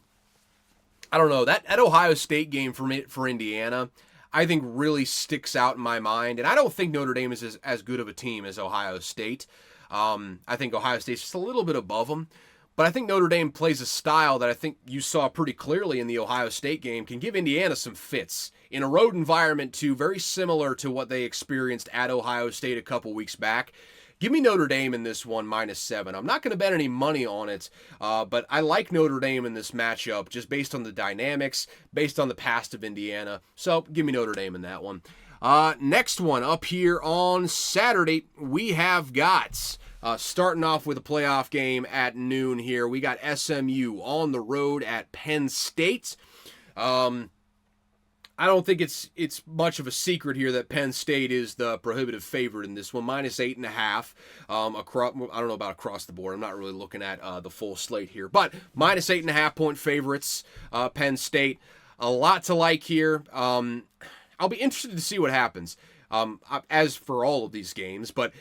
I don't know, that Ohio State game for Indiana, I think really sticks out in my mind. And I don't think Notre Dame is as good of a team as Ohio State. I think Ohio State's just a little bit above them. But I think Notre Dame plays a style that I think you saw pretty clearly in the Ohio State game, can give Indiana some fits. In a road environment, too, very similar to what they experienced at Ohio State a couple weeks back. Give me Notre Dame in this one, -7. I'm not going to bet any money on it, but I like Notre Dame in this matchup just based on the dynamics, based on the past of Indiana. So give me Notre Dame in that one. Next one up here on Saturday, we have got, starting off with a playoff game at noon here, we got SMU on the road at Penn State. I don't think it's much of a secret here that Penn State is the prohibitive favorite in this one, -8.5. Across, I don't know about across the board. I'm not really looking at the full slate here, but -8.5 point favorites. Penn State, a lot to like here. I'll be interested to see what happens. As for all of these games, but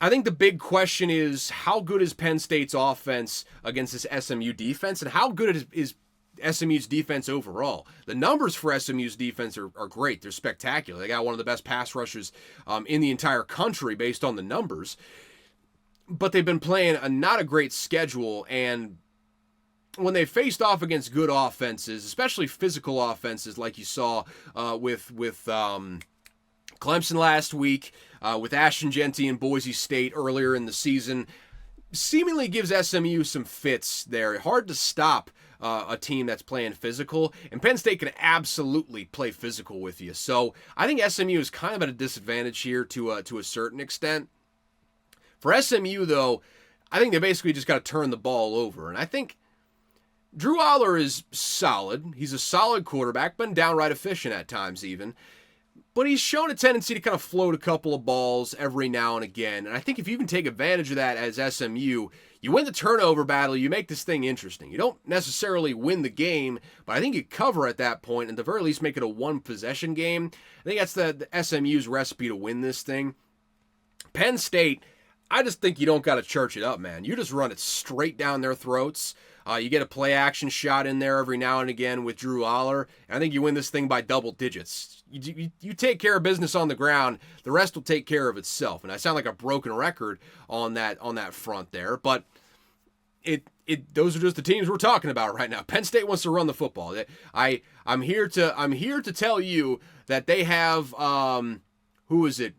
I think the big question is how good is Penn State's offense against this SMU defense, and how good is SMU's defense overall. The numbers for SMU's defense are great. They're spectacular. They got one of the best pass rushers in the entire country based on the numbers. But they've been playing not a great schedule, and when they faced off against good offenses, especially physical offenses like you saw with Clemson last week, with Ashton Genty and Boise State earlier in the season, seemingly gives SMU some fits there. Hard to stop a team that's playing physical, and Penn State can absolutely play physical with you. So I think SMU is kind of at a disadvantage here to a certain extent. For SMU, though, I think they basically just got to turn the ball over, and I think Drew Aller is solid. He's a solid quarterback, been downright efficient at times even. But he's shown a tendency to kind of float a couple of balls every now and again. And I think if you can take advantage of that as SMU, you win the turnover battle, you make this thing interesting. You don't necessarily win the game, but I think you cover at that point, and at the very least make it a one-possession game. I think that's the SMU's recipe to win this thing. Penn State, I just think you don't got to church it up, man. You just run it straight down their throats. You get a play-action shot in there every now and again with Drew Aller, and I think you win this thing by double digits. You take care of business on the ground, the rest will take care of itself. And I sound like a broken record on that front there, but those are just the teams we're talking about right now. Penn State wants to run the football. I'm here to tell you that they have who is it?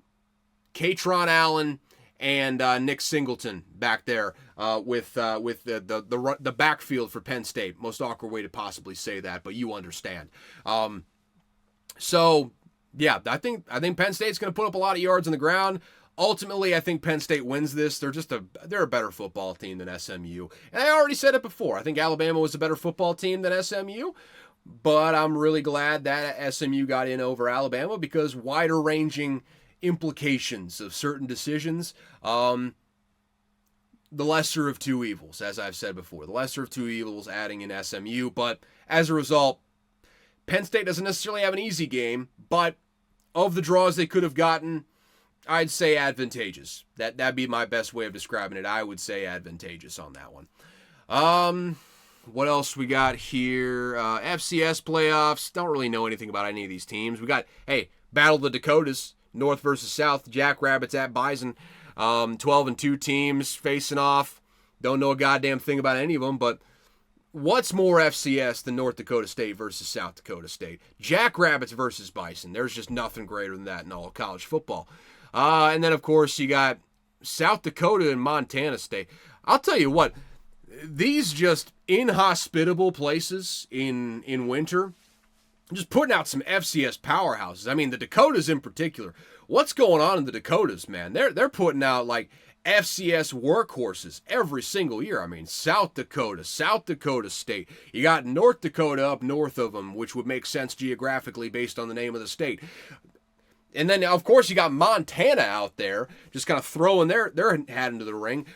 Katron Allen and Nick Singleton back there with the backfield for Penn State. Most awkward way to possibly say that, but you understand. So yeah, I think Penn State's going to put up a lot of yards on the ground. Ultimately, I think Penn State wins this. They're a better football team than SMU, and I already said it before. I think Alabama was a better football team than SMU. But I'm really glad that SMU got in over Alabama because wider ranging implications of certain decisions, the lesser of two evils, as I've said before. The lesser of two evils adding in SMU, but as a result, Penn State doesn't necessarily have an easy game, but of the draws they could have gotten, I'd say advantageous. That'd be my best way of describing it. I would say advantageous on that one. What else we got here? FCS playoffs. Don't really know anything about any of these teams. We got, Battle of the Dakotas. North versus South, Jackrabbits at Bison. 12-2 teams facing off. Don't know a goddamn thing about any of them, but what's more FCS than North Dakota State versus South Dakota State? Jackrabbits versus Bison. There's just nothing greater than that in all of college football. And then, of course, you got South Dakota and Montana State. I'll tell you what, these just inhospitable places in winter, just putting out some FCS powerhouses. I mean, the Dakotas in particular. What's going on in the Dakotas, man? They're putting out like FCS workhorses every single year. I mean, South Dakota State. You got North Dakota up north of them, which would make sense geographically based on the name of the state. And then, of course, you got Montana out there, just kind of throwing their hat into the ring.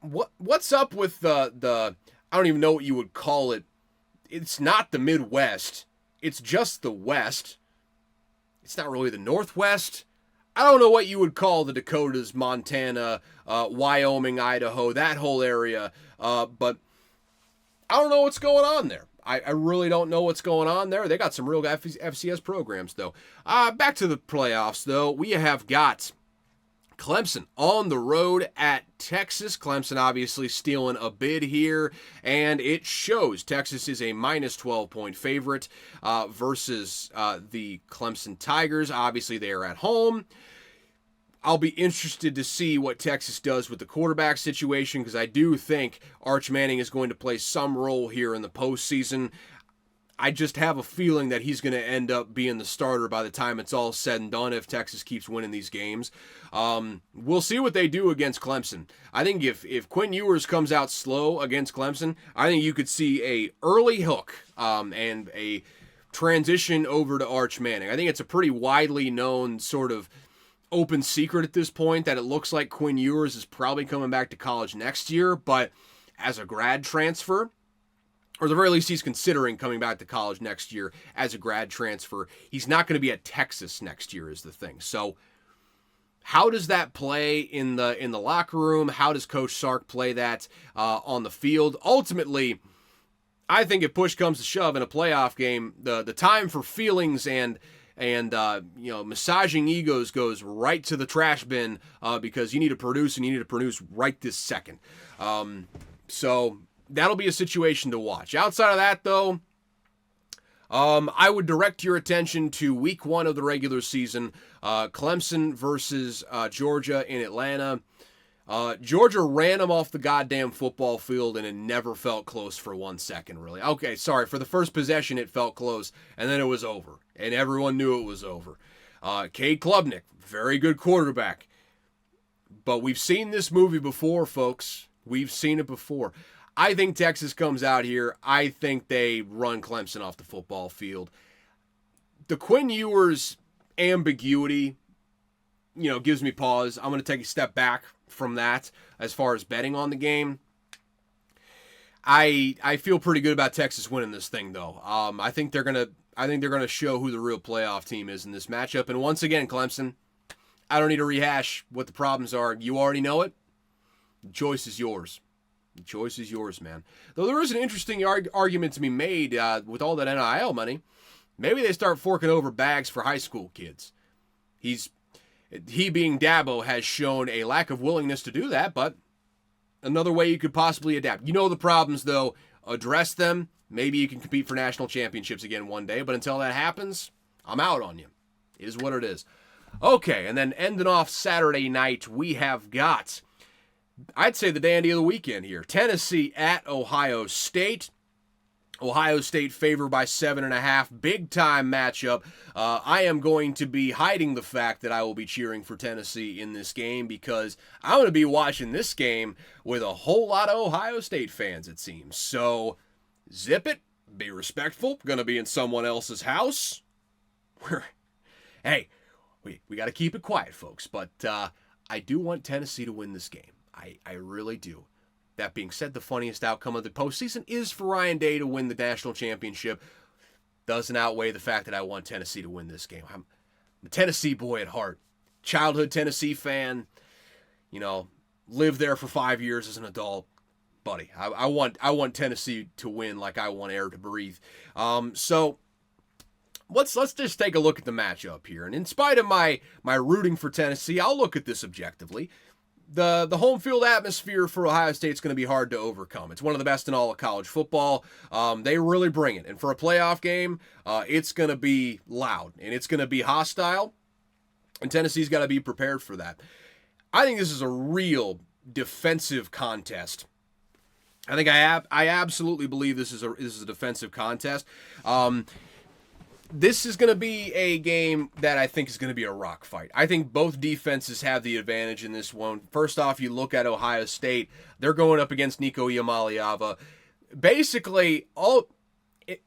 What's up with the I don't even know what you would call it. It's not the Midwest. It's just the West. It's not really the Northwest. I don't know what you would call the Dakotas, Montana, Wyoming, Idaho, that whole area. But I don't know what's going on there. I really don't know what's going on there. They got some real FCS programs, though. Back to the playoffs, though. We have got Clemson on the road at Texas. Clemson obviously stealing a bid here, and it shows. Texas is a minus 12-point favorite versus the Clemson Tigers. Obviously, they are at home. I'll be interested to see what Texas does with the quarterback situation, because I do think Arch Manning is going to play some role here in the postseason. I just have a feeling that he's going to end up being the starter by the time it's all said and done if Texas keeps winning these games. We'll see what they do against Clemson. I think if Quinn Ewers comes out slow against Clemson, I think you could see a early hook and a transition over to Arch Manning. I think it's a pretty widely known sort of open secret at this point that it looks like Quinn Ewers is probably coming back to college next year, but as a grad transfer, or at the very least, he's considering coming back to college next year as a grad transfer. He's not going to be at Texas next year is the thing. So how does that play in the locker room? How does Coach Sark play that on the field? Ultimately, I think if push comes to shove in a playoff game, the time for feelings and massaging egos goes right to the trash bin because you need to produce, and you need to produce right this second. So that'll be a situation to watch. Outside of that, though, I would direct your attention to week 1 of the regular season, Clemson versus Georgia in Atlanta. Georgia ran them off the goddamn football field, and it never felt close for 1 second, really. Okay, sorry, for the first possession, it felt close, and then it was over, and everyone knew it was over. Cade Klubnik, very good quarterback. But we've seen this movie before, folks. We've seen it before. I think Texas comes out here. I think they run Clemson off the football field. The Quinn Ewers ambiguity, gives me pause. I'm going to take a step back from that as far as betting on the game. I feel pretty good about Texas winning this thing, though. I think they're gonna show who the real playoff team is in this matchup. And once again, Clemson, I don't need to rehash what the problems are. You already know it. The choice is yours. The choice is yours, man. Though there is an interesting argument to be made with all that NIL money. Maybe they start forking over bags for high school kids. He being Dabo has shown a lack of willingness to do that, but another way you could possibly adapt. You know the problems, though. Address them. Maybe you can compete for national championships again one day, but until that happens, I'm out on you. It is what it is. Okay, and then ending off Saturday night, we have got, I'd say, the dandy of the weekend here. Tennessee at Ohio State. Ohio State favored by 7.5. Big time matchup. I am going to be hiding the fact that I will be cheering for Tennessee in this game because I'm going to be watching this game with a whole lot of Ohio State fans, it seems. So zip it. Be respectful. Going to be in someone else's house. Hey, we got to keep it quiet, folks. But I do want Tennessee to win this game. I really do. That being said, the funniest outcome of the postseason is for Ryan Day to win the national championship. Doesn't outweigh the fact that I want Tennessee to win this game. I'm a Tennessee boy at heart. Childhood Tennessee fan. Lived there for 5 years as an adult. Buddy, I want Tennessee to win like I want air to breathe. So let's just take a look at the matchup here. And in spite of my rooting for Tennessee, I'll look at this objectively. The home field atmosphere for Ohio State is going to be hard to overcome. It's one of the best in all of college football. They really bring it. And for a playoff game, it's going to be loud and it's going to be hostile. And Tennessee's got to be prepared for that. I think this is a real defensive contest. I think I absolutely believe this is a defensive contest. This is going to be a game that I think is going to be a rock fight. I think both defenses have the advantage in this one. First off, you look at Ohio State. They're going up against Nico Iamaleava. Basically,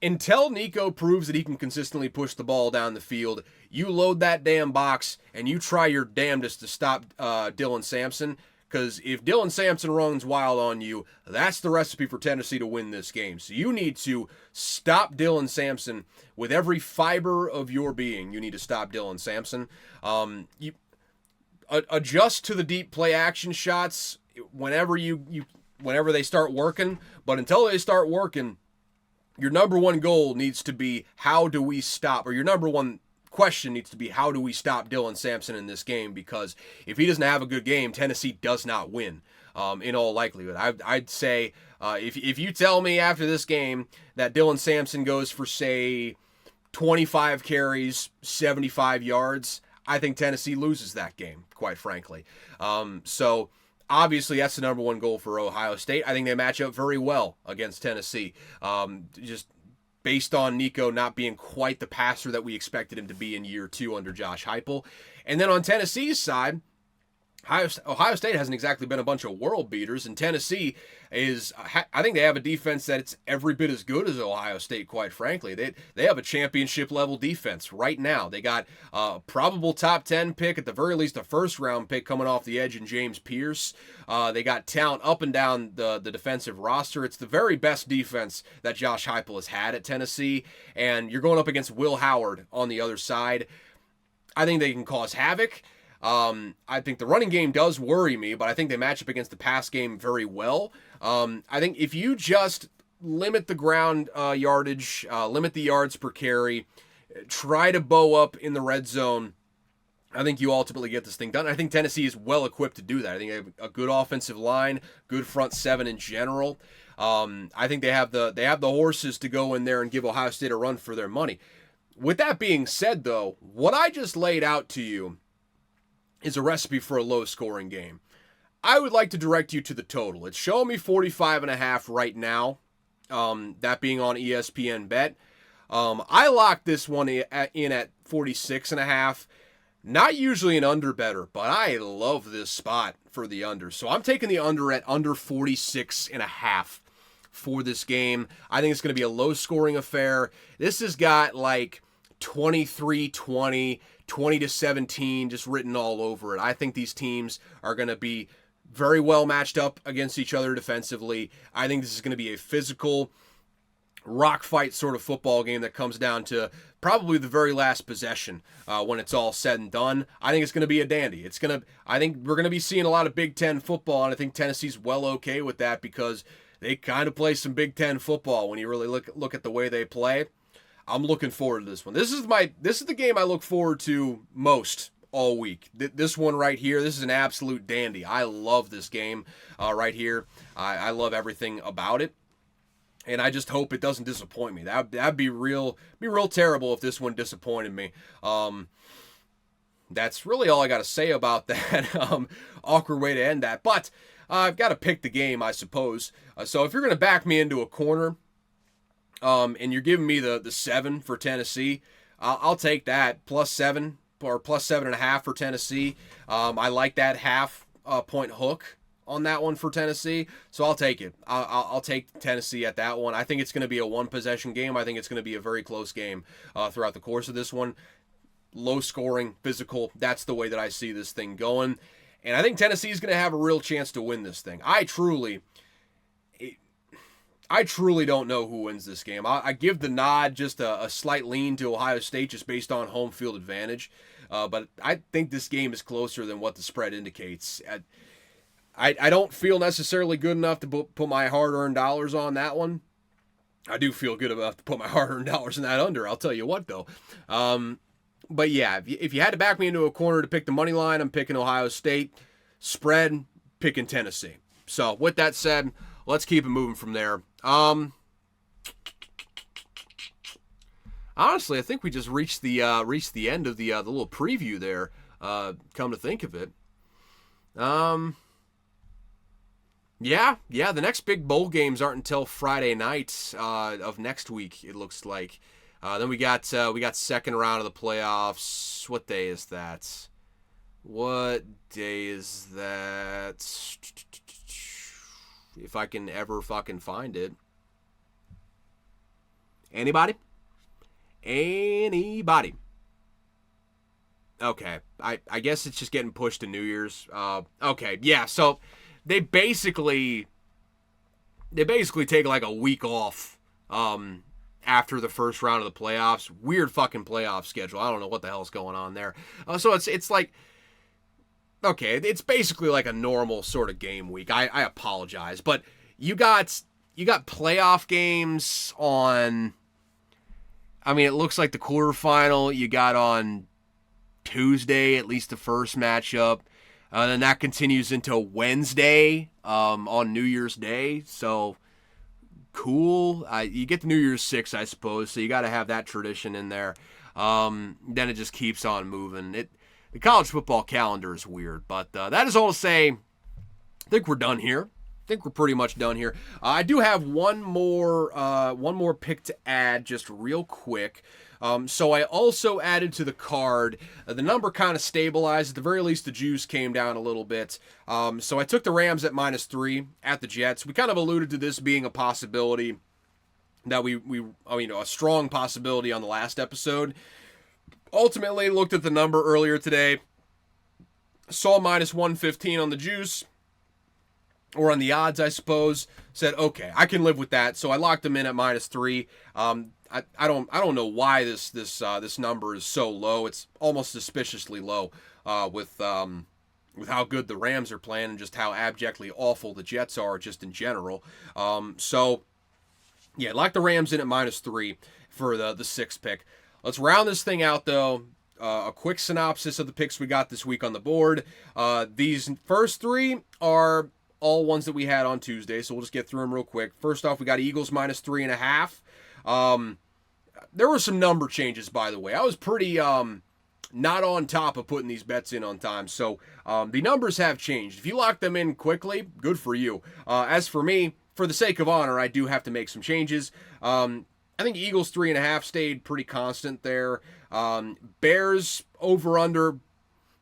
until Nico proves that he can consistently push the ball down the field, you load that damn box and you try your damnedest to stop Dylan Sampson. Because if Dylan Sampson runs wild on you, that's the recipe for Tennessee to win this game. So you need to stop Dylan Sampson with every fiber of your being. You need to stop Dylan Sampson. You adjust to the deep play action shots whenever they start working. But until they start working, your number one goal needs to be how do we stop, or your number one question needs to be, how do we stop Dylan Sampson in this game? Because if he doesn't have a good game, Tennessee does not win. In all likelihood, I'd say if you tell me after this game that Dylan Sampson goes for, say, 25 carries, 75 yards, I think Tennessee loses that game, quite frankly. So obviously that's the number one goal for Ohio State. I think they match up very well against Tennessee. Just based on Nico not being quite the passer that we expected him to be in year 2 under Josh Heupel. And then on Tennessee's side, Ohio State hasn't exactly been a bunch of world beaters, and Tennessee is, I think they have a defense that's every bit as good as Ohio State, quite frankly. They have a championship-level defense right now. They got a probable top 10 pick, at the very least a first-round pick coming off the edge in James Pierce. They got talent up and down the defensive roster. It's the very best defense that Josh Heupel has had at Tennessee, and you're going up against Will Howard on the other side. I think they can cause havoc. I think the running game does worry me, but I think they match up against the pass game very well. I think if you just limit the ground yardage, limit the yards per carry, try to bow up in the red zone, I think you ultimately get this thing done. I think Tennessee is well equipped to do that. I think they have a good offensive line, good front seven in general. I think they have the horses to go in there and give Ohio State a run for their money. With that being said, though, what I just laid out to you is a recipe for a low-scoring game. I would like to direct you to the total. It's showing me 45.5 right now, that being on ESPN Bet. I locked this one in at 46.5. Not usually an under better, but I love this spot for the under. So I'm taking the under at under 46.5 for this game. I think it's going to be a low-scoring affair. This has got like 23-20, 20-17 just written all over it. I think these teams are going to be very well matched up against each other defensively. I think this is going to be a physical, rock fight sort of football game that comes down to probably the very last possession when it's all said and done. I think it's going to be a dandy. I think we're going to be seeing a lot of Big Ten football, and I think Tennessee's well okay with that because they kind of play some Big Ten football when you really look at the way they play. I'm looking forward to this one. This is the game I look forward to most all week. This one right here, this is an absolute dandy. I love this game right here. I love everything about it, and I just hope it doesn't disappoint me. That'd be real terrible if this one disappointed me. That's really all I got to say about that. Awkward way to end that, but I've got to pick the game, I suppose. So if you're going to back me into a corner, and you're giving me the 7 for Tennessee, I'll take that. +7 or +7.5 for Tennessee. I like that half point hook on that one for Tennessee, so I'll take it. I'll take Tennessee at that one. I think it's going to be a one-possession game. I think it's going to be a very close game throughout the course of this one. Low scoring, physical. That's the way that I see this thing going. And I think Tennessee is going to have a real chance to win this thing. I truly don't know who wins this game. I give the nod, just a slight lean to Ohio State just based on home field advantage. But I think this game is closer than what the spread indicates. I don't feel necessarily good enough to put my hard-earned dollars on that one. I do feel good enough to put my hard-earned dollars in that under. I'll tell you what, though. But yeah, if you had to back me into a corner to pick the money line, I'm picking Ohio State. Spread, picking Tennessee. So with that said, let's keep it moving from there. Honestly, I think we just reached the end of the little preview there. Come to think of it, yeah. The next big bowl games aren't until Friday night of next week. It looks like. Then we got second round of the playoffs. What day is that? If I can ever fucking find it. Anybody? Okay. I guess it's just getting pushed to New Year's. Okay. Yeah. So they basically take like a week off after the first round of the playoffs. Weird fucking playoff schedule. I don't know what the hell's going on there. So it's like, okay, it's basically like a normal sort of game week. I apologize, but you got playoff games on I mean, it looks like the quarterfinal you got on Tuesday, at least the first matchup. Then that continues into Wednesday on New Year's Day. So cool. You get the New Year's Six, I suppose. So you got to have that tradition in there. Then it just keeps on moving. The college football calendar is weird, but that is all to say. I think we're done here. I think we're pretty much done here. I do have one more pick to add, just real quick. So I also added to the card. The number kind of stabilized. At the very least, the juice came down a little bit. So I took the Rams at -3 at the Jets. We kind of alluded to this being a possibility that a strong possibility on the last episode. Ultimately, looked at the number earlier today. Saw -115 on the juice. Or on the odds, I suppose. Said, okay, I can live with that. So I locked them in at -3. I don't know why this number is so low. It's almost suspiciously low with how good the Rams are playing and just how abjectly awful the Jets are just in general. So yeah, lock the Rams in at -3 for the sixth pick. Let's round this thing out though. A quick synopsis of the picks we got this week on the board. These first three are all ones that we had on Tuesday, so we'll just get through them real quick. First off, we got Eagles -3.5. There were some number changes, by the way. I was pretty not on top of putting these bets in on time, so the numbers have changed. If you lock them in quickly, good for you. As for me, for the sake of honor, I do have to make some changes. I think Eagles 3.5 stayed pretty constant there. Bears over/under.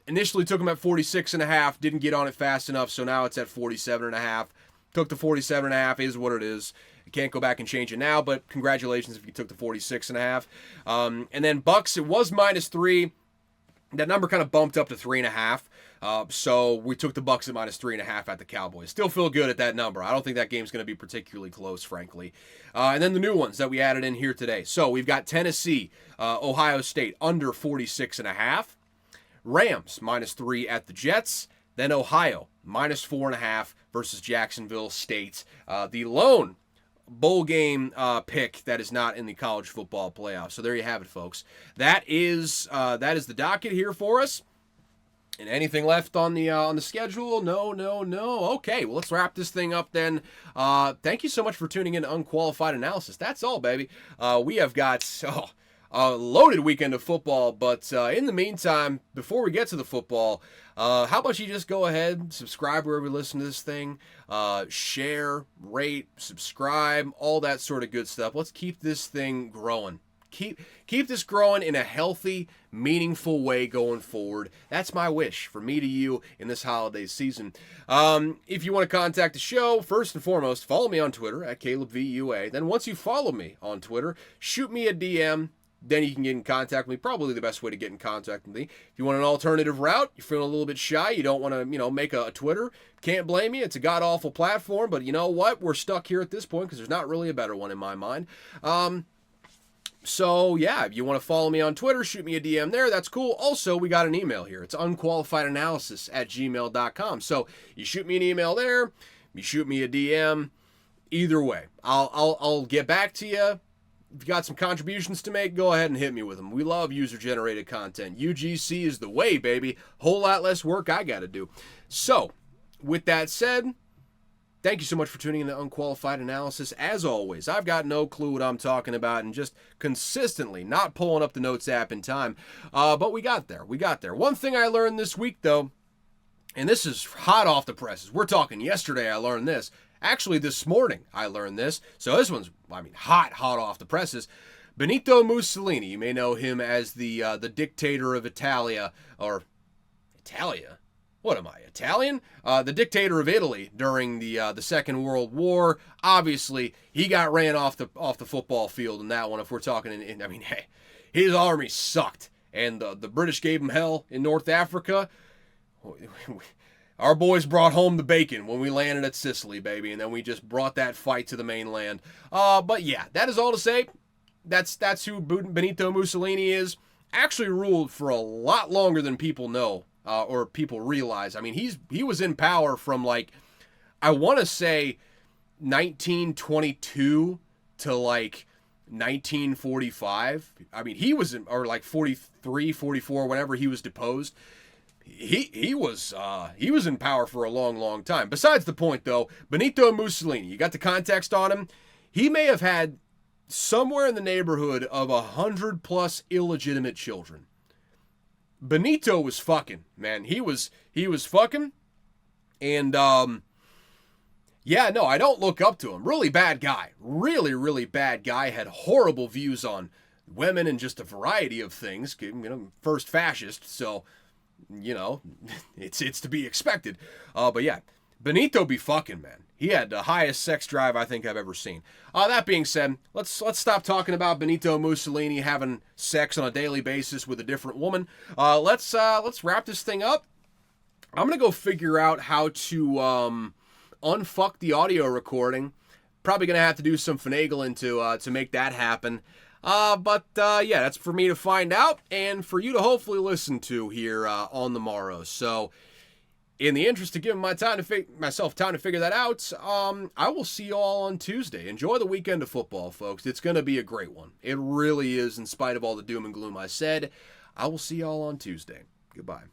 Initially took them at 46.5, didn't get on it fast enough, so now it's at 47.5. Took the 47.5, is what it is. You can't go back and change it now, but congratulations if you took the 46.5. And then Bucks, it was -3. That number kind of bumped up to 3.5. So we took the Bucks at -3.5 at the Cowboys. Still feel good at that number. I don't think that game's going to be particularly close, frankly. And then the new ones that we added in here today. So we've got Tennessee, Ohio State, under 46.5. Rams, -3 at the Jets. Then Ohio, -4.5 versus Jacksonville State. The lone bowl game pick that is not in the college football playoff. So there you have it, folks. That is the docket here for us. And anything left on the schedule? No. Okay, well, let's wrap this thing up then. Thank you so much for tuning in to Unqualified Analysis. That's all, baby. We have got a loaded weekend of football, but in the meantime, before we get to the football, how about you just go ahead, subscribe wherever you listen to this thing, share, rate, subscribe, all that sort of good stuff. Let's keep this thing growing. Keep this growing in a healthy, meaningful way going forward. That's my wish for me to you in this holiday season. If you want to contact the show, first and foremost, follow me on Twitter at CalebVUA. Then once you follow me on Twitter, shoot me a DM. Then you can get in contact with me. Probably the best way to get in contact with me. If you want an alternative route, you're feeling a little bit shy, you don't want to, make a Twitter, can't blame you. It's a god-awful platform, but you know what? We're stuck here at this point because there's not really a better one in my mind. So, yeah, if you want to follow me on Twitter, shoot me a DM there. That's cool. Also, we got an email here. It's unqualifiedanalysis@gmail.com. So, you shoot me an email there. You shoot me a DM. Either way, I'll get back to you. If you got some contributions to make, go ahead and hit me with them. We love user-generated content. UGC is the way, baby. Whole lot less work I got to do. So, with that said, thank you so much for tuning in to Unqualified Analysis. As always, I've got no clue what I'm talking about and just consistently not pulling up the notes app in time. But we got there. One thing I learned this week, though, and this is hot off the presses. We're talking yesterday I learned this. Actually, this morning I learned this. So this one's, hot off the presses. Benito Mussolini, you may know him as the dictator of Italia, or Italia? What am I, Italian? The dictator of Italy during the Second World War. Obviously, he got ran off the football field in that one. If we're talking, hey, his army sucked, and the British gave him hell in North Africa. Our boys brought home the bacon when we landed at Sicily, baby, and then we just brought that fight to the mainland. But yeah, that is all to say. That's who Benito Mussolini is. Actually ruled for a lot longer than people know or people realize. He was in power from I want to say 1922 to 1945. I mean, he was in, or like 43, 44, whenever he was deposed. He was in power for a long, long time. Besides the point, though, Benito Mussolini, you got the context on him. He may have had somewhere in the neighborhood of 100+ illegitimate children. Benito was fucking, man. He was fucking, and yeah, no, I don't look up to him. Really bad guy. Really, really bad guy. Had horrible views on women and just a variety of things. You know, first fascist, so you know, it's to be expected. But yeah, Benito be fucking, man. He had the highest sex drive I think I've ever seen. That being said, let's stop talking about Benito Mussolini having sex on a daily basis with a different woman. Let's wrap this thing up. I'm gonna go figure out how to unfuck the audio recording. Probably gonna have to do some finagling to make that happen. But yeah, that's for me to find out and for you to hopefully listen to here on the morrow. So, in the interest of giving myself time to figure that out, I will see you all on Tuesday. Enjoy the weekend of football, folks. It's going to be a great one. It really is, in spite of all the doom and gloom I said. I will see you all on Tuesday. Goodbye.